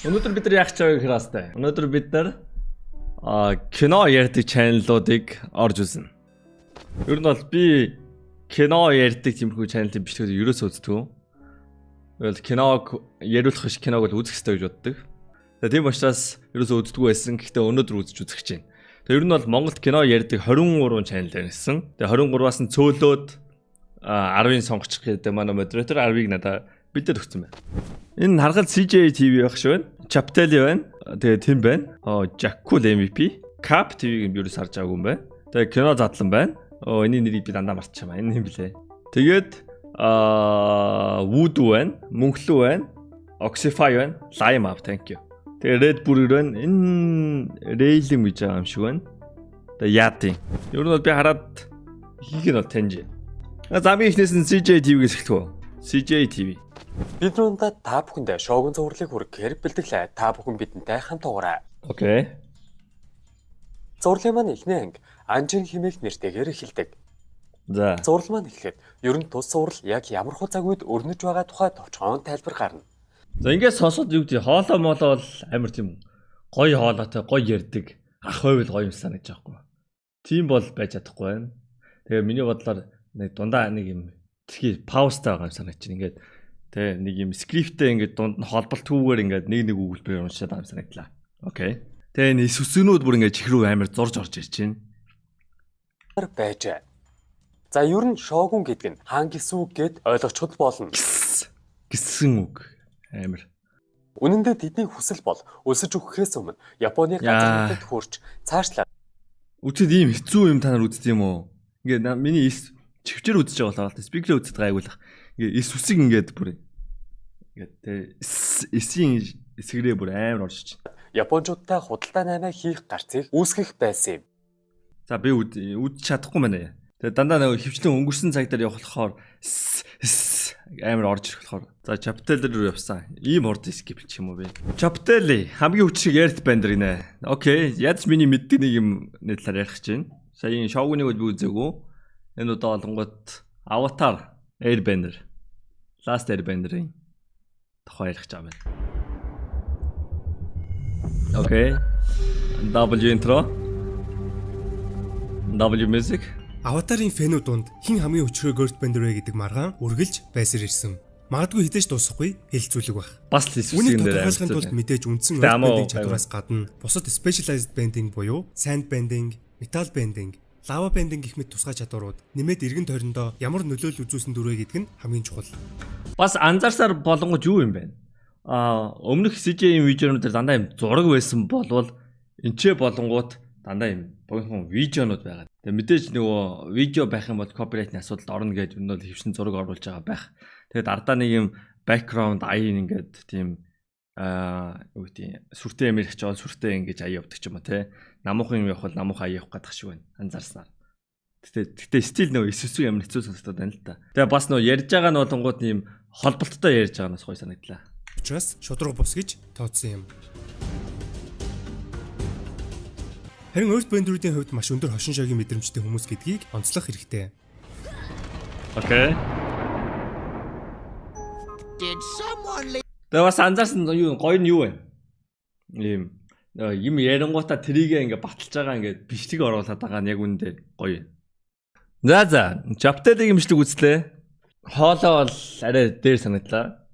Өнөөдөр бид нар яах гэж байгааг хэлэстэй. Өнөөдөр бид нар кино ярьдаг чаналуудыг орж үзнэ. Ер нь бол би кино ярьдаг тиймэрхүү чаналын бичлэгийг ерөөсөө үздэг. Тэгэл киног яриулах биш киног л үзэх хэрэгтэй гэж боддог. Тэгээ тийм учраас ерөөсөө үздэг байсан. Гэхдээ өнөөдөр үзэж үзэх гэж байна. Тэгээ ер нь бол Монголд кино ярьдаг 23 чанал байсан. Тэгээ 23-аас нь цөөлөөд 10-ын сонгочих гэдэг манай модератор 10-ыг надад бидэд өгсөн байна. Энэ харахад CJ TV байх шүү байна. Chapteli байна. Тэгээ Tim байна. Jackul MVP. Cap TV-г юу ч харж байгаагүй юм байна. Тэгээ кино задлан байна. Энийн нэрийг би дандаа мартчихсан. Энэ юм блэ. Тэгээд Wood байна. Мөнхлүү байна. Oxify байна. Lime Up, thank you. Тэгээ Red Burger байна. Энэ Railing гэж байгаа юм шиг байна. Тэгээ Yatin. Ер нь бол би хараад ихийг нь бол таньж байна. За би ихнээс нь CJ TV-гээс эхлэх үү? CJ TV. Бид нүндээ та бүхэндээ шоугын зурлыг хүргэхээр бэлтгэлээ. Та бүхэн бидэнтэй хамт угаарай. Окей. Зурлын маань эхний анги Анжин хэмээх нэртэйгээр эхэлдэг. За. Зурлал маань эхлэхэд ер нь тус зурл яг ямар хугацааг үед өрнөж байгаа тухай товчхон тайлбар гарна. За ингээд сонсоод юу гэдэг хоолоо молоо бол амар тийм гоё хоолойтой гоё ярддаг. Ах байвал гоё юм санагдаж байгаа юм. Тийм бол байж чадахгүй байна. Тэгээ миний бодлоор нэг дундаа нэг юм тэрхий паузтай байгаа юм санагдаж байна. Ингээд тэгээ нэг юм скриптээ ингээд дунд нь холболтгүйгээр ингээд нэг өгүүлбэрээр уншаад байгаа юм санагдлаа. Окей. Тэгээ энэ сүсгнүүд бүр ингээд чих рүү амар зурж орж ирж байна. Байжээ. За ер нь шоугун гэдэг нь хаан гэсэн үг гэд ойлгочиход болно. Гэсэн үг. Амар. Үнэн дээр тэдний хүсэл бол өлсөж өгөхөөс өмнө Японы газар нутагт хурж цаашлаа. Үчид ийм хэцүү юм та нар үздэг юм уу? Ингээд миний чивчээр үзэж байгаа болоо. Спикерээр үздэг гайгуулах. Ингээд эсвсэг ингээд бүр ингээд эсийн эсгэрээ бүр амар орж чинь. Япончуудтай худалдаа наймаа хийх гарцыг үүсгэх байсан юм. За би үдч чадахгүй байна. Тэгээ дандаа нэг хөвчлэн өнгөрсөн цаг дээр явах болохоор амар орж ирэх болохоор. За Chapteli руу явсан. Ийм урд skip ч юм уу бэ? Chapteli хамгийн хүчрэг ярт банд гинэ. Окей, ядч миний мэддэг нэг юм нэтлэр ярих гэж байна. Сая энэ шоугуныг би үзээгүй. Энэ удаа олонгот Avatar Airbender. Last Airbender-ийн тухай ярих гэж байгаа байна. Окей. W intro. W music. Аватарын фэнүүд донд хин хамгийн өчрөө Earthbender вэ гэдэг маргаан үргэлж байсаар ирсэн. Магадгүй хідэж дуусахгүй хэлэлцүүлэг байх. Бас л үүнийг тодорхойлохын тулд мэдээж үндсэн Earthbending чадвараас гадна бусад specialized bending буюу sand bending, metal bending, lava bending гэх мэт тусгай чадварууд нэмээд эргэн тойрондоо ямар нөлөөлөл үзүүлсэн дөрвэ гэдэг нь хамгийн чухал. Бас анзаарсаар болонгож юу юм бэ? Өмнөх CJ-ийн видеонуудаар дандаа юм зураг байсан болвол энчээ болонгууд дандаа юм богинохон видеонууд байгаа. Тэгээ мэдээж нөгөө видео байх юм бол копирайтны асуудалд орно гэж өнөө хөвсөн зураг оруулж байгаа байх. Тэгээд ардаа нэг юм background аян ингээд тийм юу гэдэг сүртэй юм ярих ч бол сүртэй ингэж аяа явдаг ч юм уу те. Намуухан юм явах бол намуухан аяа явах гэдэг шиг байна. Анзаарснаар. Гэтэ стил нөгөө эсвэсүү ямар хэцүү сонсогдоод байна л та. Тэгээ бас нөгөө ярьж байгаа нь болонгууд юм холболттой ярьж байгаа нас гоё санагдлаа. Учраас шудраг бус гэж тооцсон юм. Харин Earthbender-ийн хувьд маш өндөр хошин шогийн мэдрэмжтэй хүмүүс гэдгийг онцлох хэрэгтэй. Окей. Тэгээ бас анзаарсан юу гоё нь юу вэ? Ийм юм ярингуудаа трийгээ ингээ баталж байгаа ингээ бичлэг оруулаад байгаа нь яг үүндээ гоё. За Chapteli-гийн бичлэг үзлээ. Хоолоо бол арай дээр санагдлаа.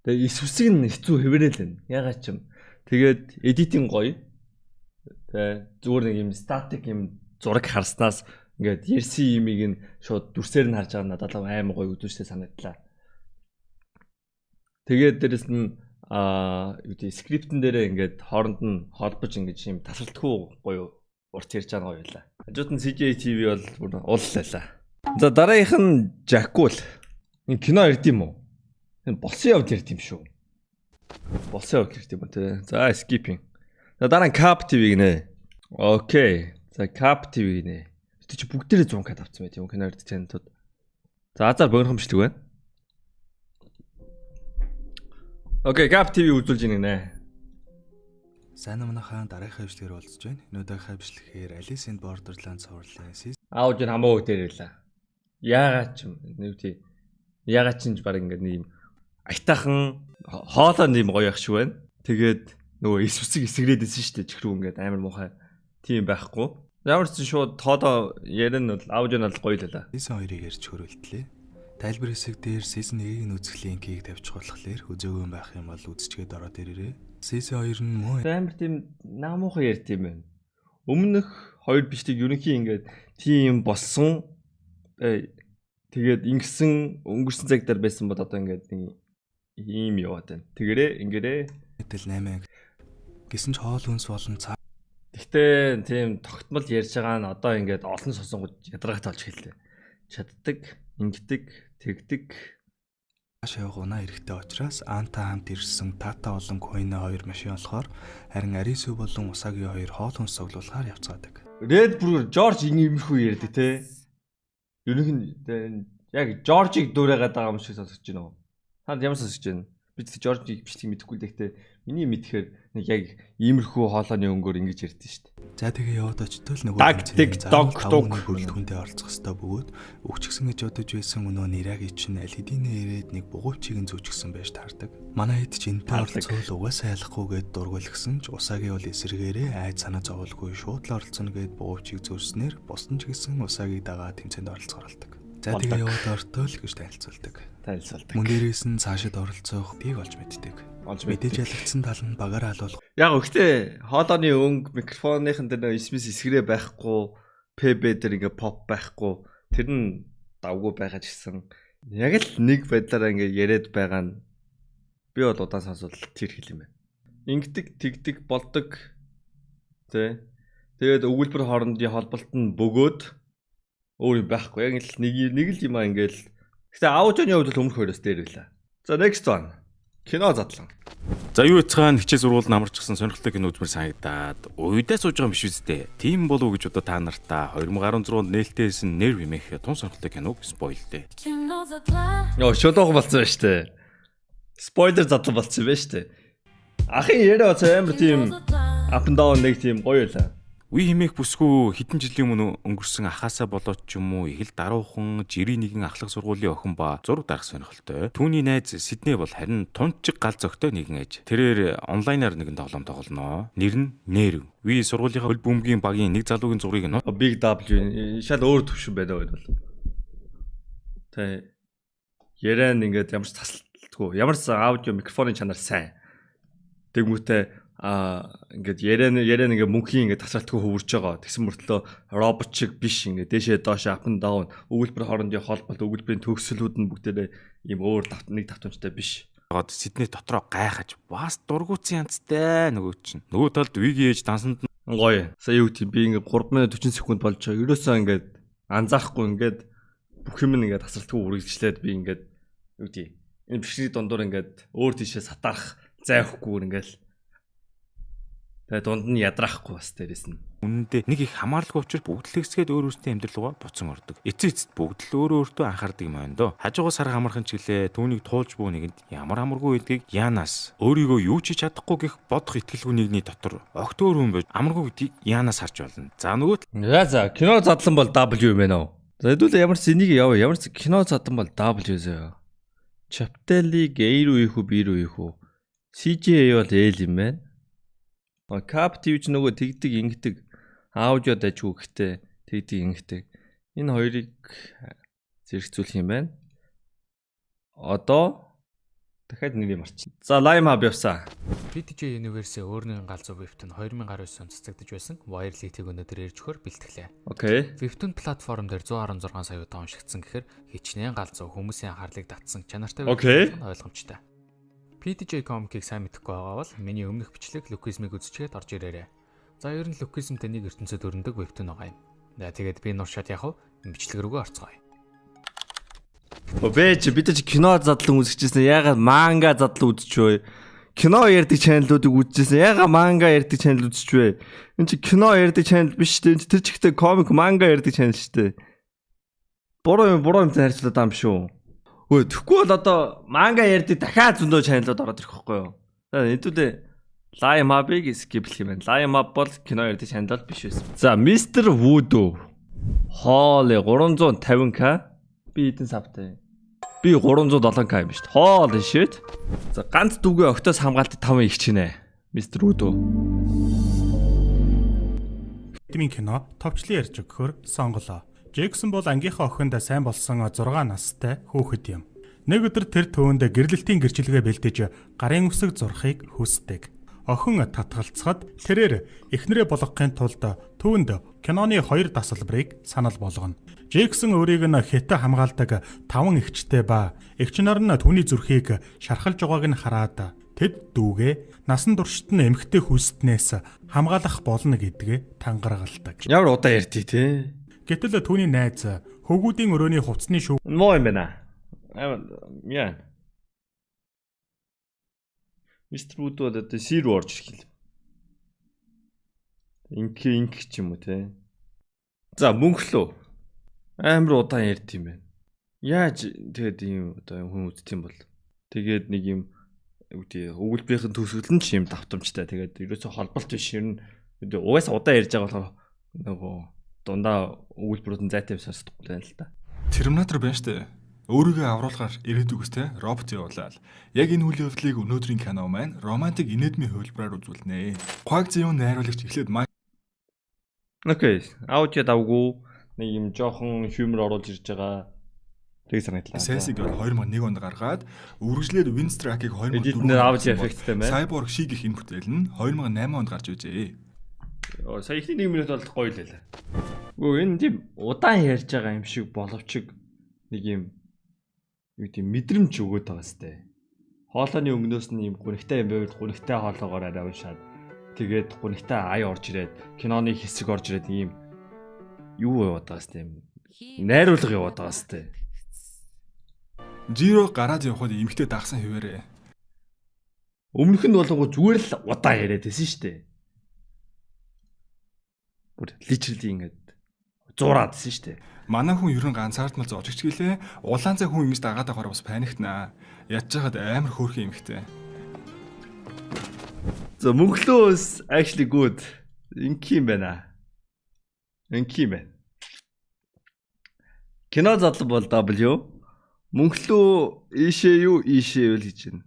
Тэгээ эсвсэг нь хэцүү хэвээрэл байна. Ягаад ч юм. Тэгээд эдитинг гоё. Тэгээ зүгээр нэг юм статик юм зураг харснаас ингээд ярьсан юмыг нь шууд дүрсээр нь харж байгаа надад амар гоё үзүүштэй санагдлаа. Тэгээд дээрэс нь юу гэдэг скриптэн дээрээ ингээд хооронд нь холбож ингээд юм тасралтгүй гоё урт ярьж байгаа гоё байлаа. Хажууд нь CJ TV бол ууллаа. За дараагийнх нь Jackul. Энэ кино ярд юм уу? Энэ болсон явд ярд юм шүү. Болсон явд ярд юм те. За skipping. За дараа нь Cap TV гинэ. Окей. За Cap TV гинэ. Тэ чи бүгдээрээ 100 кад авсан байт юм кино ярд чаналууд. За азар богинохон бичлэг байна. Окей, Cap TV үзүүлж гинэ. Сайн манайхаа дараагийн хавьчлэгээр уулзж байна. Энэ удаагийн хавьчлэхээр Alice in Borderland сурлын сис. Аауж нь хамаагүй дээр ирлээ. Яагаад ч юм нэг тий. Яагаад ч юм баг ингээд нэг юм айтаахан хоолоо нэм гоё ах шиг байна. Тэгээд нөгөө эсвсэг эсгэрээдсэн шүү дээ. Чихрүү ингээд амар муухай. Тийм байхгүй. Ямар ч шууд тоодоо ярин нь бол аудио нь гоё л байлаа. Season 2-ыг ярьж хөрвөлтлээ. Тайлбар хэсэг дээр Season 1-ийг нь үзэх линкийг тавьчих болохоор үзээгүй байх юм бол үзчихгээд ороод ирээрэй. Season 2 нь муу Амар тийм наамуухан ярьт юм байна. Өмнөх хоёр бичлэг ерөнхий ингээд тийм болсон. Тэгээд ингэсэн өнгөрсөн цаг дээр байсан бол одоо ингээд нэг ийм яваад байна. Тэгэрээ ингэрээ. хэдэл 8 гэсэн ч хоол хүнс болон цаа Гэхдээ тийм тогтмол ярьж байгаа нь одоо ингээд олон сонсонгод ядаргаатай болж хэллээ. Чаддаг, ингэдэг, тэгдэг. шавь гуна эрэхтэй учраас Анта хамт ирсэн Тата болон Койна хоёр машин болохоор харин Арису болон Усаги хоёр хоол хүнс цуглуулахаар явцгаадаг. Red Bull George ингээмэрхүү ярьдаг те. Ерөнх нь яг George-ыг дуурайгаад байгаа юм шиг сонсож байна уу? Танд ямар сонсож байна? Бид George-ыг бичлэг мэдэхгүй л гэхдээ миний мэдхээр нэг яг иймэрхүү хоолойны өнгөөр ингэж ярьдэн шүү дээ. За тэгээ яваад очтол нөгөө Тактик, догтуг бүрэлдэхүүндээ оролцох ёстой бөгөөд өгчгсөн гэж бодож байсан өнөө Нираги чинь аль хэдийнэ ирээд нэг бугуйчийг нь зүүчихсэн байж таардаг. Манай хэд ч энтэй оролцол угаасаа ялахгүйгээд дургуйлгсан ч Усаги бол эсэргээрээ айд санаа зовлгүй шууд л оролцоно гэд бугуйчийг зүүрснээр бусдын ч гэсэн Усагийг дагаа тэмцээнд оролцохоор болдог. За тэгээ яваад ортол гэж танилцуулдаг. Мөн дээрээс нь цаашид оролцох тийг олж мэддэг. Мэдээж ялагдсан тал нь багаараа алуулах. Яг өгтөө хоолойны өнгө микрофоныхын дээр эсмэс эсгэрээ байхгүй, ПБ дээр ингээ поп байхгүй. Тэр нь давгүй байгаа ч гэсэн яг л нэг байдлаараа ингээ яриад байгаа нь би бол удаан сонсвол тэр хэл юм байна. Ингэдэг, тэгдэг, болдог. Тэ. Тэгээд өгүүлбэр хоорондын холболт нь бөгөөд өөр юм байхгүй. Яг л нэг л юм аа ингээл. Гэтэ аудионы хувьд л өмнөх хоёроос дээр байлаа. За next one. Кино задлан. За юу яцхан хичээл сургуульд намарчсан сонирхолтой кино үзмэр санагдаад уйдаа сууж байгаа юм биш үстэй. Тийм болов уу гэж одоо та нартаа 2016-нд нээлттэйсэн Nerve хэмээх том сонирхолтой киног спойлдээ. Йоо шулуухан болсон байна штэ. Спойлер задлан болсон байна штэ. Ахын яриа амар тийм up and down нэг тийм гоё байлаа. Үе хэмээх бүсгүй хэдэн жилийн өмнө өнгөрсөн ахаасаа болоод ч юм уу их л даруухан жирийн нэгэн ахлах сургуулийн охин ба зураг дарах сонирхолтой. Түүний найз Сидней бол харин тунчиг гал зөгтэй нэгэн ээж. Тэрээр онлайнаар нэгэн тоглоом тоглоно. Нэр нь Nerve. Үе сургуулийнхаа хөл бөмбөгийн багийн нэг залуугийн зургийг нь Big W шал өөр төвшин байдаг байд бол. Тэ яриан ингээд ямар ч тасалтгүй. Ямар ч аудио микрофоны чанар сайн. Тэгмүүтэ ингээд яриан ингээд мөнхийн ингээд тасралтгүй хөвөрж байгаа. Тэгсэн мөртлөө робот шиг биш ингээд дээшээ доош up and down өгүүлбэр хоорондын холболт өгүүлбэрийн төгсөлүүд нь бүгдээрээ ийм өөр нэг давтамжтай биш. гоод Сидней дотроо гайхаж бас дургуутсан янзтай нөгөө чинь. Нөгөө талд Виги ээж дансанд Гоё. Сая юу гэдэг би ингээд 3 минут 40 секунд болж байгаа. Ерөөсөө ингээд анзаарахгүй ингээд бүх юм ингээд тасралтгүй үргэлжлээд би ингээд юу гэдэг энэ бишний дундуур ингээд өөр тийшээ сатарах зайхгүй ингээд тэгээ дунд нь ядраахгүй бас дээрэс нь. үнэндээ нэг их хамааралгүй учраас бүгд л хэсгээд өөр өөртөө амьдрал руугаа буцан ордог. Эцэст бүгд л өөрөө өөртөө анхаардаг юм байна доо. Хажуугаас сар хамархан ч гэлээ түүнийг туулж буй нэгэнд ямар амаргүй байдгийг Янаас өөрийгөө юу ч чадахгүй гэх бодох итгэлгүй нэгний дотор огт өөр хүн байж амаргүй гэдгийг Янаас харж байна. За нөгөө За кино задлан бол W юм байна уу? За хэдүүлээ ямар ч энийг яваа. Ямар ч кино задлан бол W зөө. Chapter-ийг A руу ийх үү B руу ийх үү? CGA бол L юм байна. Cap TV ч нөгөө тэгдэг ингэдэг аудио дайггүй гэхдээ тэгдэг ингэдэг. Энэ хоёрыг зэрэгцүүлэх юм байна. Одоо дахиад нэг юм арчи. За Lime Hub явсаа. PTJ Universe өөрийн галзуу Webtoon 2019 онд цэцэгдэж байсан. Wireless-ийг өнөөдөр ирж өгөхөр бэлтгэлээ. Окей. Webtoon платформ дээр 116 сая удаа уншигдсан гэхээр хичнээн галзуу хүмүүсийн анхаарлыг татсан чанартай ойлгомжтой. PTJ Comic-ийг сайн мэдэхгүй байгаа бол миний өмнөх бичлэг Lookism-ыг үзчихээд орж ирээрэй. За ер нь Lookism-тэй нэг ертөнцид өрнөдөг Webtoon байгаа юм. За тэгээд би нуршаад яхав бичлэг рүүгээ орцгоё. Бид ч кино задлан үзчихсэн. Ягаад манга задлан үзчихвэ? Кино ярьдаг чаналуудыг үзчихсэн. Ягаад манга ярьдаг чанал үзчихвэ? Энэ чи кино ярьдаг чанал биш үү? Тэр чигтээ комик манга ярьдаг чанал шүү дээ. Буруу юм харьцуулаад байгаа юм биш үү? Өө тэгэхгүй бол одоо манга ярьдаг дахиад зөндөө чаналууд ороод ирэх байхгүй юу? За хэдүүлээ Lime Hub-ыг skip-лэх юм байна. Lime Hub бол кино ярьдаг чанал биш байсан. За Mr. Voodoo. Хоолой 350k би хэдэн савтай. Би 307k юм шүү дээ. Holy shit. За ганц дүүгээ октоос хамгаалтыг 5 их чинэ. Мистер Удо. Тэмийн кино товчлон ярьж өгөхөөр сонголоо. Джексон бол ангийнхаа охинд сайн болсон 6 настай хүүхэд юм. Нэг өдөр тэр төвөнд гэрлэлтийн гэрчилгээ бэлдэж гарын үсэг зурхыг хүсдэг. Охин татгалцахад тэрээр эхнэрээ болгохын тулд төвөнд киноны 2 дасалбарыг санал болгоно. Джексон өөрийг нь хятад хамгаалдаг 5 эгчтэй ба эгч нар нь түүний зүрхийг шархалж байгааг нь хараад тэд дүүгээ насан туршид нь эмгтэй хүснээс хамгаалах болно гэдгээ тангаргалдаг. Ямар удаа ярьдий те. Гэтэл түүний найз хөвгүүдийн өрөөний хувцсны шүүх Моо юм байна. Яа. Мистер Удо одоо сэр орж ирэх юм. Инк ч юм уу те. За мөнхлөө. Амар удаан ярьд юм байна. Яаж тэгээд ийм одоо хүн үзт юм бол. Тэгээд нэг юм үгүй өгүүлбэрийн төсөөлөл нь ч юм давтамжтай. Тэгээд ерөөсө холболт биш юм. Угаасаа удаан ярьж байгаа болохоор нөгөө дундаа өгүүлбэрүүд нь зайтай сонсохгүй байна л да. Терминатор байна штэ. Өөрийгөө авруулахаар ирээдүг үстэй робот явуулаад яг энэ үйл явдлыг өнөөдрийн кино маань романтик инедмийн хувилбараар үзүүлнэ. Quag Zion найруулагч эхлээд Окей. Аудио давгүй нэг юм жоохон хьюмор оруулж ирж байгаа. Тэг санагдлаа. Сайсиг бол 2001 онд гаргаад үргэлжлээд Winstrack-ыг 2004 Эдгээр аудио эффекттэй байна. Cyborg Sheik гэх энэ бүтээл нь 2008 онд гарч ижээ. Сая ихний 1 минут бол гоё л байлаа. Үгүй энэ тийм удаан ярьж байгаа юм шиг боловч нэг юм юу тийм мэдрэмж өгөөд байгаа сте. Хоолойны өмнөөс нь юм гүнхтэй юм байвал гүнхтэй хоолоогоор арай уушаад тэгээд гүнхтэй ая орж ирээд киноны хэсэг орж ирээд ийм юу яваад байгаа сте юм. Найруулга яваад байгаа сте. Жиро гараад явхад эмхтэй дагсан хэвээрээ. Өмнөх нь болгоо зүгээр л удаан яриад байсан штэ. Бүр личерли ингээд зураадсэн штэ. Манай хүн ерөн ганцаардмал зоожигч гэлээ. Улаан цай хүн ингэж дагаад байхаар бас паниктнаа. Ядчихад амар хөөрхөн эмхтэй. So мөнхлөөс actually good. Инки юм байна. Инки юм байна. Кино задлан бол W. Мөнхлөө ийшээ юу ийшээ үл гэж байна.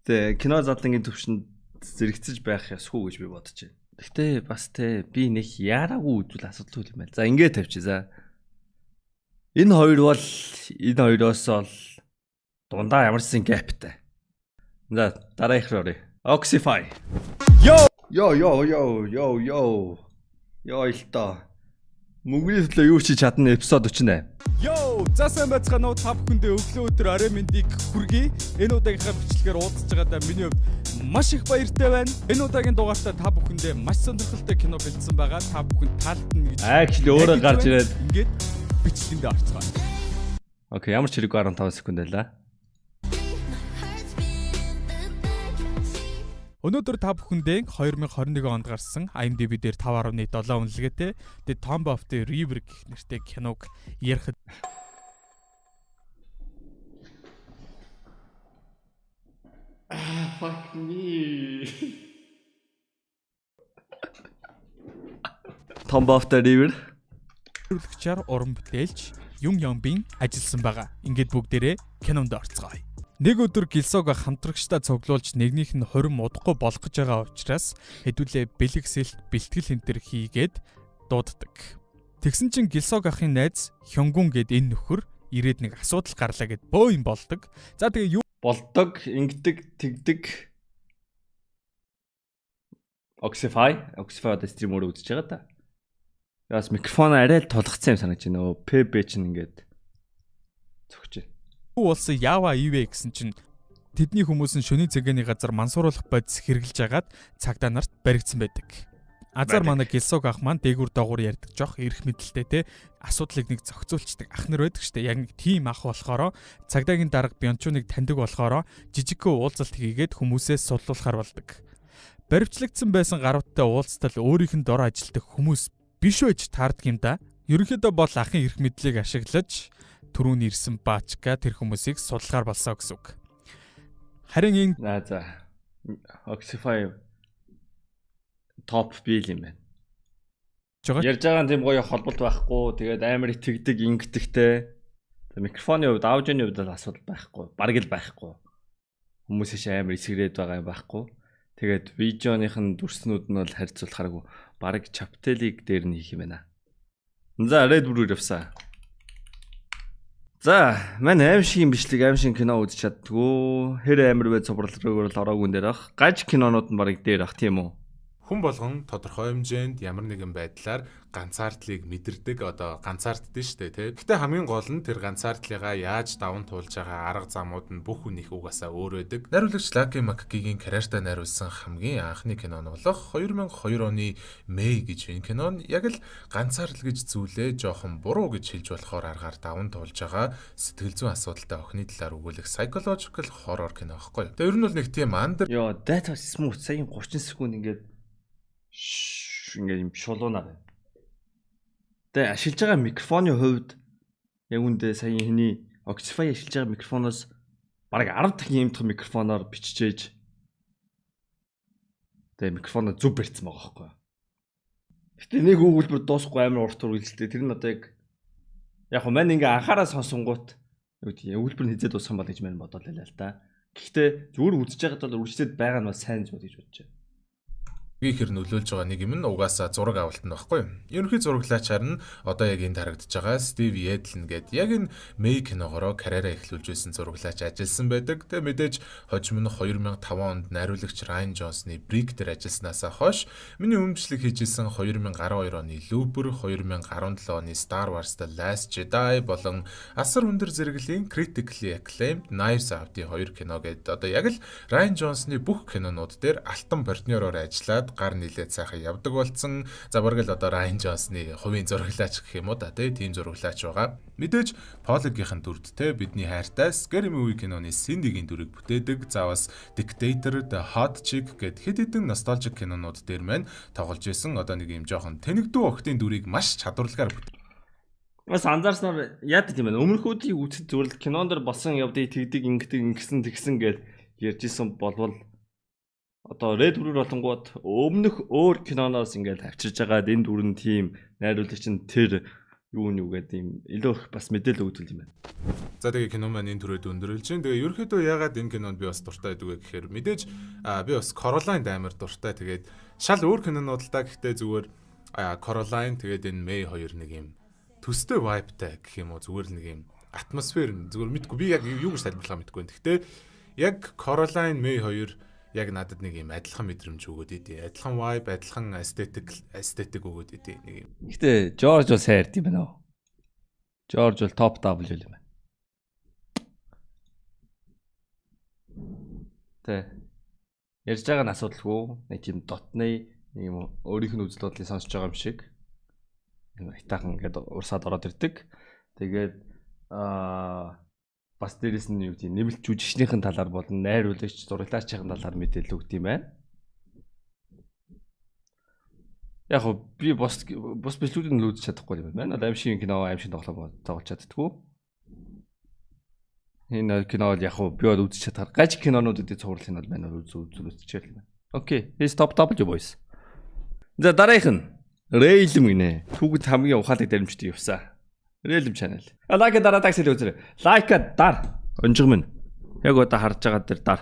Тэ кино задлангийн төвшөнд зэрэгцэж байх ёсгүй гэж би бодож байна. Гэхдээ бас те би нэг яараагүй үзүүл асуудал юм байна. За ингээд тавьчих за. Энэ хоёр бол энэ хоёроос бол дундаа ямарсан гэптэй. За дараах руу оръё. Oxify. Yo. Yo илтаа. Мөнгөний төлөө юу ч чадна эпизод 48. Йоо, за сайн байцгаана уу та бүхэндээ өглөө өдөр орой мэндийг хүргэе. Энэ удаагийнхаа бичлэгээр уулзж байгаадаа миний хувьд маш их баяртай байна. Энэ удаагийн дугаартаа та бүхэндээ маш сонирхолтой кино бэлдсэн байгаа. Та бүхэнд таалдна гэж. Actually өөрөө гарч ирээд ингээд бичлэгэндээ орцгоо. Окей, ямар ч хэрэггүй 15 секунд байлаа. Өнөөдөр та бүхэндээ 2021 онд гарсан IMDb дээр 5.7 үнэлгээтэй The Tomb of the River гэх нэртэй киног ярих. Fuck me. Tomb of the River. Зөвлөгчээр уран бүтээлч Юм Ямбин ажилласан байгаа. Ингээд бүгдээрээ кинонд орцгоё. Нэг өдөр Гилсог хамтрагчдаа цуглуулж нэгнийх нь хорин удахгүй болох гэж байгаа учраас хэдүүлээ бэлгэсэлт бэлтгэл энтер хийгээд дууддаг. Тэгсэн чинь Гилсог ахын найз Хёнгүн гэд энэ нөхөр ирээд нэг асуудал гарлаа гэд бөө юм болдог. За тэгээ юу Болдог, ингэдэг, тэгдэг. Oxify одоо стримээр үзэж байгаа та. Яас микрофон арай л тулгцсан юм санаж байна. PB чинь ингээд цогч байна. болсон яава ивэ гэсэн чинь тэдний хүмүүс нь шөнийн цагааны газар мансууруулах бодис хэрглэж агаад цагдаа нарт баригдсан байдаг. Азар манай Гилсог ах маань дээгүр доогуур ярьдаг жоох эрх мэдэлтэй те асуудлыг нэг зохицуулцдаг ах нар байдаг штэ. Яг нэг тийм ах болохоро цагдаагийн дарга Бянчуныг таньдаг болохоро жижигхэн уулзалт хийгээд хүмүүсээс судлуулахар болдог. Баривчлагдсан байсан гаруйтай уулзтал өөрийнх нь дор ажилтдаг хүмүүс биш байж таардаг юм да. Ерөнхийдөө бол ахын эрх мэдлийг ашиглаж түрүүн ирсэн баачка тэр хүмүүсийг судлахаар болсон гэсэн үг. Харин энэ за Oxify топ бил юм байна. Ярьж байгаа тийм гоё холболт байхгүй. Тэгээд амар итгэдэг, ингэдэгтэй. Микрофоны хувьд, аудионы хувьд бол асуудал байхгүй. Бараг л байхгүй. Хүмүүс иш амар эсгэрээд байгаа юм байхгүй. Тэгээд видеоныхын дүрснүүд нь бол харьцуулахааргүй бараг чаптелиг дээр нь хийх юм байна. За, Red Bull явсаа. За, мань аим шиг юм бичлэг, аим шиг кино үзэж чаддгүй. Хэр амар вэ цуврал руугаар л ороогүй дээр ах. Гаж кинонууд нь бараг дээр ах тийм үү? Хүн болгон тодорхой хэмжээнд ямар нэгэн байдлаар ганцаардлыг мэдэрдэг, одоо ганцаарддаг шүү дээ, тий. Гэтэ хамгийн гол нь тэр ганцаардлыгаа яаж даван туулж байгаа арга замууд нь бүх хүнийх угаасаа өөр байдаг. Найруулагч Lucky McKee-гийн карьертаа найруулсан хамгийн анхны кино нь болох 2002 оны May гэж энэ кино нь яг л ганцаардл гэж зүйлээ жоохон буруу гэж хэлж болохоор аргаар даван туулж байгаа сэтгэл зүйн асуудалтай охины талаар өгүүлэх psychological horror кино байхгүй. Тэр нь бол нэг тийм Йоо, that was smooth. Сая 30 секунд ингээд юм шулуунаа байна. Тэгээ ашиглаж байгаа микрофоны хувьд яг үндэ сая хэний Oxify ашиглаж байгаа микрофоноос бараг 10 дахин юм том микрофоноор биччихээж тэгээ микрофоноо зүв барьсан байгаа байхгүй. Гэтэ нэг өгүүлбэр дуусахгүй амар урт үргэлжлээ. Тэр нь одоо яг хөө мань ингээ анхаараа сонсонгууд юу гэдэг өгүүлбэр нь хизээ дууссан бол гэж мань бодоод байлаа л да. Гэхдээ зүгээр үзэж байгаад бол үргэлжлээд байгаа нь бас сайн зүйл гэж бодож байна. Гихэр нөлөөлж байгаа нэг юм нь угаасаа зураг авалт нь баггүй. Ерөнхий зураглаачаар нь одоо яг энд харагдаж байгаа Стив Едлен гээд яг энэ May киногороо карьераа эхлүүлж байсан зураглаач ажилласан байдаг. Тэгээ мэдээж хожим нь 2005 онд найруулагч Ryan Johnson-ы Brick дээр ажилласнаас хойш миний өмчлөг хийжсэн 2012 оны Looper, 2017 оны Star Wars The Last Jedi болон асар өндөр зэрэглэлийн critically acclaimed Knives Out-ийн 2 кино гээд одоо яг л Ryan Johnson-ы бүх кинонууд дээр алтан партнероор ажиллаад гар нийлээд сайхан явдаг болсон. За бараг л одоо Ryan Johnson-ы хувийн зураглаач гэх юм уу да тийм зураглаач байгаа. Мэдээж Pollock-ийн дүрд бидний хайртай Scary Movie киноны Cindy-гийн дүрийг бүтээдэг. За бас Dictator, The Hot Chick гэд хэд хэдэн nostalgic кинонууд дээр маань тоглож исэн. Одоо нэг юм жоохон тэнэгдүү охтын дүрийг маш чадварлагаар Бас анзаарснаар яадаг юм бэ? Өмнөх үеийн үзэд зүгээр кинон дэр болсон явдыг тэгдэг ингэсэн гэж ярьж исэн болвол одоо Red Bull болонгууд өмнөх өөр киноноос ингээд авчирж байгаад энэ дүр нь тийм найруулагч нь тэр юу гэдэг юм илүү их бас мэдээлэл өгдөг юм байна. За тэгээ кино маань энэ төрөд өндөрлж байна. Тэгээ ерөөхдөө яагаад энэ кинонд би бас дуртай байдаг вэ гэхээр мэдээж би бас Coraline амар дуртай. Тэгээд шал өөр кинонууд л та гэхдээ зүгээр Coraline тэгээд энэ May 2 нэг юм төстэй vibeтай гэх юм уу зүгээр л нэг юм атмосфер зүгээр мэдгүй би яг юу гэж тайлбарлах мэдгүй байна. Гэхдээ яг Coraline May 2 яг надад нэг юм адилхан мэдрэмж өгөөд идэв. Адилхан vibe, адилхан aesthetic өгөөд идэв нэг юм. Гэтэ George бол сайн ярьд юм байна уу? George бол top W юм байна. Тэ. Ярьж байгаа нь асуудалгүй. Нэг тийм дотны нэг юм өөрийнх нь үзэл бодлыг сонсож байгаа юм шиг. Хитахан ингээд урсаад ороод ирдэг. Тэгээд бас дээрэс нь юу гэдэг нэмэлт жүжигчнийхэн талаар болон найруулагч зураглаачийн талаар мэдээлэл өгд юм байна. Яг гоо би бос бичлүүдийг нь л үзэж чадахгүй юм байна. Аим шиг кино аим шиг тоглоом тоглож чаддгүй. Энэ кино яг гоо би бол үзэж чадхаар гаж кинонуудын цуврал нь бол байна үзчихэл юм байна. Окей, this top W boys. За дараагийнх нь Railm гинэ. Түүхэд хамгийн ухаалаг баримтчдаг явсаа. Railm channel. Лайк дараа тагс хэлээ үзээрэй. Лайк дар. Онжиг минь. Яг одоо харж байгаа дээр дар.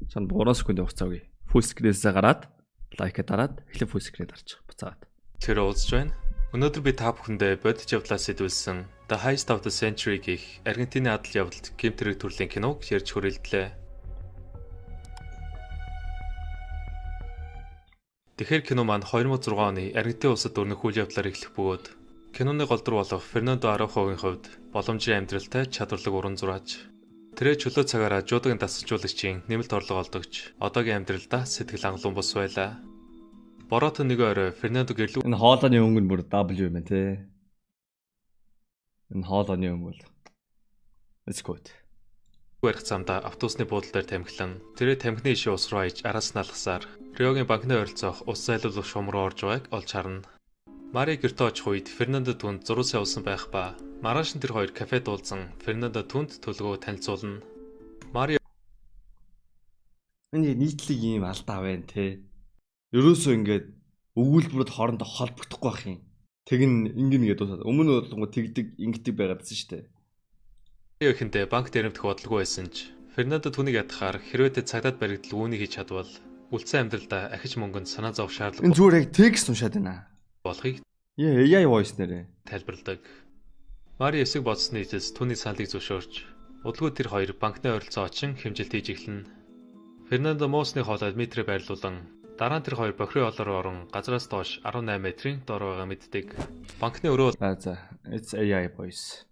Чанд 3 секунд хугацаа өгье. Full screen-ээсээ гараад лайк дараад эхлээ full screen дарчих буцаад. Тэр уулзж байна. Өнөөдөр би та бүхэндээ бодит явдлаас сэтүүлсэн The Heist of the Century гэх Аргентины адал явдалд гэмтрэг төрлийн киног ярьж хүрэлдлээ. Тэгэхээр кино маань 2006 оны Аргентин улсад өрнөх үйл явдлаар эхлэх бөгөөд киноны голдор болох Фернандо Арахогийн хувьд боломжийн амьдралтай чадварлаг уран зураач. Тэрэ чөлөө цагаараа жуудагийн дасгалжуулагчийн нэмэлт орлого олдогч одоогийн амьдралдаа сэтгэл хангалуун бус байлаа. Борото нэг орой Фернандо гэрлүү. Энэ хоолойны өнгө нь бүр W юм байна те. Энэ хоолойны өнгө бол Let's go. Барих замдаа автобусны буудлын дээр тамхилан тэрэ тамхины ишээ ус руу аяж араас нь алгасаар Риогийн банкны ойролцоох ус зайлуулах шум руу орж байгааг олж харна. Мари гэртээ очих үед Фернандо түнд зурусаа явуулсан байх ба маргааш нь тэр хоёр кафед уулзсан Фернандо түнд төлгөө танилцуулна. Мари энэ нийтлэг юм алдаа байна те. Ерөөсөө ингээд өгүүлбэрүүд хоорондоо холбогдохгүй байх юм. Тэгин ингэнэ гэдэг дуусаад. Өмнө бол тэгдэг ингэдэг байгаадсэн шүү дээ. Эхэндээ банк дээрэмдэх бодлого байсан ч Фернандо түүнийг ядахаар хэрвээ цагдаад баригдал үүнийг хийж чадвал үлдсэн амьдралдаа ахиж мөнгөнд санаа зовх шаардлага Энэ зүгээр яг текст уншаад байна. болохыг AI voice нэрээ. тайлбарладаг. Мари эсэг бодсны эцэс түүний саналыг зөвшөөрч удалгүй тэр хоёр банкны ойролцоо очин хэмжилт хийж эхэлнэ. Фернандо моосны хоолой метрэ байрлуулан дараа нь тэр хоёр бохирын олоор орон газраас доош 18 метрийн доор байгаа мэддэг. Банкны өрөө За it's AI voice.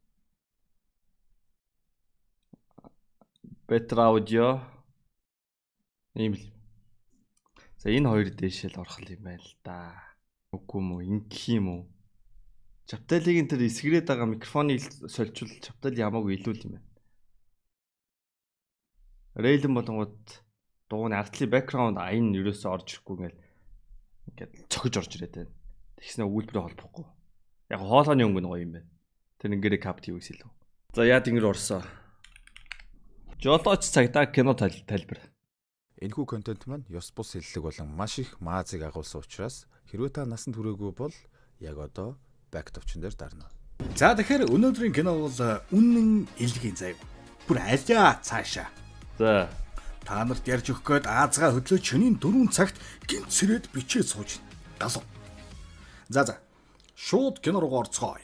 Better audio. Ийм л. За энэ хоёр дээшэл орох юм байна л да. Үгүй юм уу? Ингэх юм уу? Чапталигийн тэр эсгэрээд байгаа микрофоныг сольчвол чаптал ямаагүй илүү юм байна. Рейлэн болонгууд дууны артлын бэкграунд аян ерөөсөө орж ирэхгүй ингээд цохиж орж ирээд байна. Тэгснэ үйлбэрээ холбохгүй. Яг хоолойны өнгө нь гоё юм байна. Тэр ингэрээ капт юу гэсэн илүү. За яа тэнгэр орсоо. Жолооч цагдаа кино тайлбар. Энэхүү контент маань ёс бус хэллэг болон маш их маазыг агуулсан учраас хэрвээ та насанд хүрээгүй бол яг одоо back товчон дээр дарна. За тэгэхээр өнөөдрийн кино бол үнэн илгийн заяа. Бүр алиа цаашаа. За Та нарт ярьж өгөх гээд Аазгаа хөдлөө чиний 4 цагт гинцрээд бичээ сууж галуу. За. Шууд кино руу орцгоё.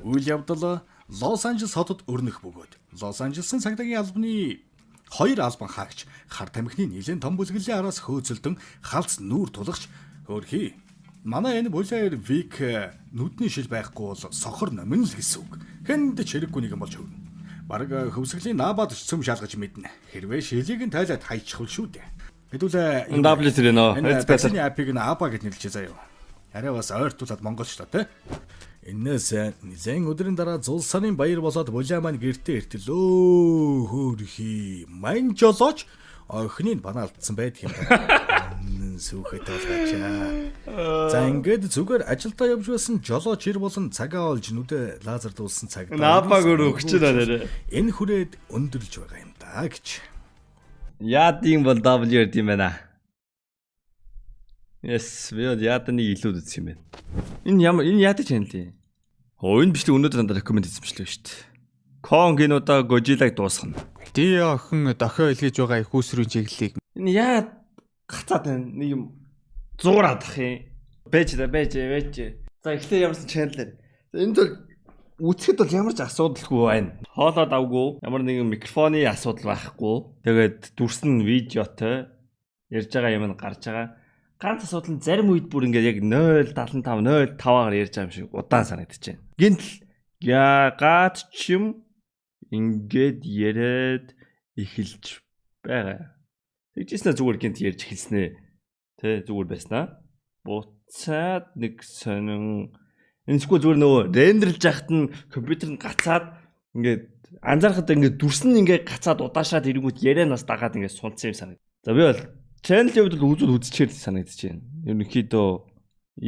Үйл явдал Лос Анжелес хотод өрнөх бөгөөд Лос Анжелесын цагдаагийн албаны 2 албан хаагч хар тамхины нэлээд том бүлэглэлийн араас хөөцөлдөн халц нүүр тулгч хөөрхий. Манай энэ Булаер Вик нүдний шил байхгүй бол сохор номин л гэсэн үг. Хэнд ч хэрэггүй нэг юм болж хөвнө. Бараг хөвсгөлийн наабад цөм шалгаж мэднэ. Хэрвээ шилийг нь тайлаад хайчихвал шүү дээ. Хэдүүлээ W тэр нөө. энэ таксины апыг нь аба гэж нэрлэжээ заяа. Арай бас ойртуулаад монголчлоо те. Энээс нэлээд өдрийн дараа зул сарын баяр болоод Булаа маань гэртээ иртэлөө хөөрхий. Мань жолооч охиныг банаалдсан байдаг юм байна. Сүхэт болгоочаа. За ингээд зүгээр ажилдаа явж байсан жолооч ир болон цагаа олж нүдэ лазардуулсан цагдаа. Наапаг өрөвч нэрээ. Энэ хүрээд өндөрлж байгаа юм да гэж. Яад юм бол W гэдэг юм байна. Yes, бид яадны илүү үзсэн юм байна. Энэ яад чанал юм. Энэ бичлэг өнөөдөр надад рекоменд хийсэн шүү дээ. Конгинуудаа Godzilla-г дуусгана. Ди охин дохио илгээж байгаа их үүсрүүн чиглэлийг Энэ яад гацаад байна. Нэг юм зуураад ах юм. Бэж. За эхлээ ямарсан чанал дээр. Энд бол үзэхэд бол ямар ч асуудалгүй байна. Хоолоод авгүй, ямар нэгэн микрофоны асуудал байхгүй. Тэгээд дүрсэн видеотой ярьж байгаа юм нь гарч байгаа. Ганц асуудал нь зарим үед бүр ингээд яг 0.75 0.5-аар ярьж байгаа юм шиг удаан санагдчихэв. Гинтл яагаад ч юм ингээд яриад эхэлж байгаа. Тэгжсэн зүгээр гинт ярьж эхэлснэ. Тэ зүгээр байснаа. Буцаад нэг сонин энэсгүй зүгээр нөгөө рендерлж яхад нь компьютер нь гацаад ингээд анзаархад ингээд дүрсэн ингээд гацаад удаашаад ирэнгүүт ярианаас дагаад ингээд сунцсан юм санагд. За би бол чаналын хувьд бол үзчихээр санагдаж байна. Ерөнхийдөө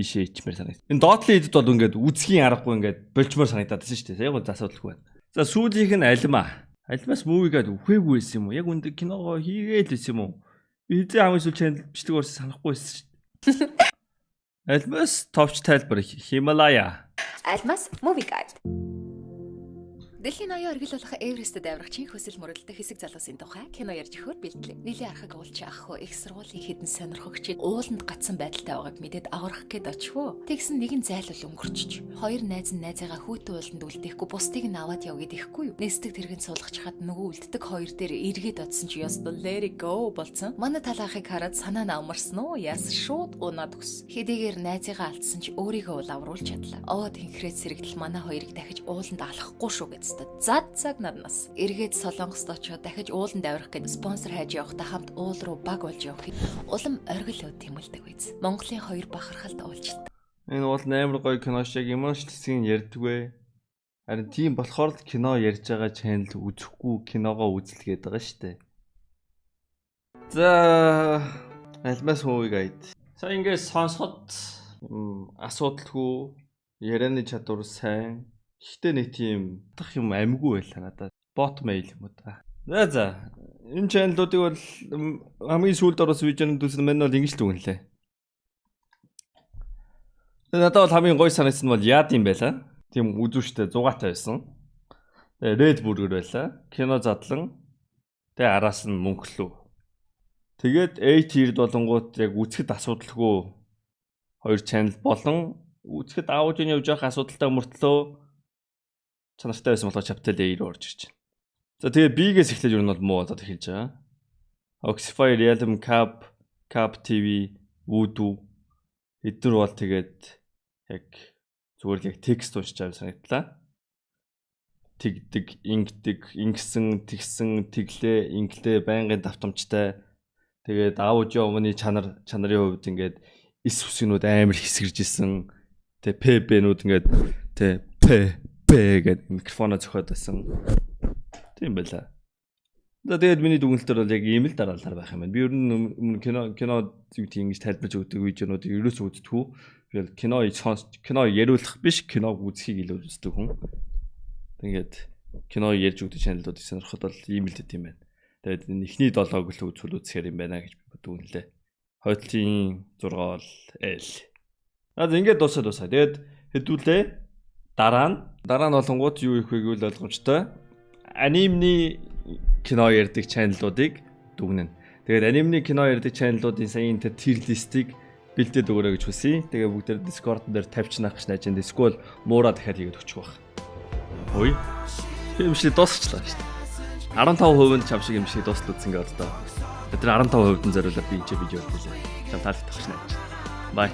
ийшээ ичмээр санагд. Энэ доотлын эдэд бол ингээд үзхийн аргагүй ингээд болчмоор санагдаад байна шүү дээ. Яг л асуудалгүй байна. За сүүлийнх нь Альмаас мувигээд үхээгүй байсан юм уу? Яг үндэ киногоо хийгээл байсан юм уу? Би хэзээ хамгийн сүүл чанал бичлэг орсон санахгүй байсан шүү дээ. Альмаас товч тайлбар Хималая. Альмаас Movie Guide. Дэлхийн ноён оргил болох Эверестэд аврагчийн хөсөл мөрөлдөх хэсэг залуусын тухай кино ярьж өгөхөөр бэлтлээ. Нилийн архаг уулч ах хөө их сургуулийн хідэн сонирхогчид ууланд гацсан байдалтай байгааг мэдээд аврах гээд очив. Тэгсэн нэгэн зайлуул өнгөрчж. Хоёр найз нь найзаагаа хүүтэн ууланд үлдээхгүй бусдыг нь аваад явгээд ихгүй юу? Нэстэг тэрэгэн суулгach хаад нөгөө үлддэг хоёр дээр эргээд одсон чи ёс let it go болцсон. Манай талаахыг хараад санаа нь амарсан уу? Яс шууд унаад өгс. Хэдийгээр найзыгаа алдсан ч өөрийгөө бол авруулж чадлаа. Овоод хинхрээд сэрэгдэл манай хоёрыг дахиж ууланд алахгүй шүү гэж. Зад цаг наднаас эргээд Солонгост очиод дахиж ууланд аврах гэж спонсор хайж явахдаа хамт уул руу баг болж явах. Улам оргил өд тэмүүлдэг биз. Монголын хоёр бахархалд уулзалт. Энэ бол амар гоё кино шиг ямар ч хэсгийг ярьдаг вэ? Харин тийм болохоор л кино ярьж байгаа чанал үзэхгүй киногоо үзэлгээд байгаа шүү дээ. За Альмаас Movie Guide. Сая ингээд сонсоход асуудалгүй ярианы чадвар сайн. Гэхдээ нэг тийм тах юм амгүй байлаа надад. Bot mail юм уу та. За энэ чаналуудыг бол хамгийн сүүлд орсон видеонд үзсэн мань бол ингэж л дүгнэлээ. Надад бол хамгийн гоё санагдсан нь бол яад юм байла. Тийм үзүүштэй 100-аатай байсан. Тэгээ Red Burger байлаа. Кино задлан. Тэгээ араас нь мөнгөлөө. Тэгээд A-tier болонгууд яг үзэхэд асуудалгүй 2 channel болон үзэхэд аудио явж явах асуудалтай мөртлөө чанартай байсан болохоор Chapter A руу орж ирж байна. За тэгээ B-гээс эхлээд юу нь бол муу болоод эхэлж байгаа. Oxify, Realm, Cap TV, Voodoo эдгээр бол тэгээд яг зүгээр л яг текст уншиж байгаа санагдлаа. Тэгдэг, ингэсэн, тэгсэн, тэглээ, инглээ, байнгын давтамжтай. Тэгээд аудио өмнө чанарын хувьд ингээд эс үсгнүүд амар хэсгэрж исэн. Тэгээ PB-нүүд ингээд гэдэг микрофоноо зөхиод байсан. Тийм байла. Тэгээд миний дүгнэлтээр бол яг ийм л дараалал байх юм байна. Би ер нь кино юу тийм ингэж тайлбарж өгдөг видеонуудыг ерөөсөө үздэггүй. Би бол кино яриулах биш, киног үзхийг илүү үздэг хүн. Тэгээд кино ярьж өгдөг чаналуудыг сонирхоход бол ийм л дэт юм байна. Тэгээд эхний 7-ог л үзэхээр юм байна гэж би дүгнэлээ. Хойтлын 6 бол L. Ингээд дуусаа. Тэгээд хэдүүлээ дараа нь болонгууд юу их вэ гэвэл ойлгомжтой. Анимны кино ярьдаг чаналуудыг дүгнэнэ. Тэгээд анимны кино ярьдаг чаналуудын саяын tier list-ийг бэлдээд өгөрэй гэж хүсье. Тэгээ бүгдээр Discord дээр тавьчихнах гэж найж энэ эсвэл муураа дахиад хийгээд өччих واخ. Ой. Тийм шиг дуусчлаа шүү дээ. 15% нь чам шиг юм шиг дуустал үзсэн гэдэг одоо. Тэр 15% нь зориулаад би энэ видео хийлээ. Чам таалагдах гэж найж. Bye.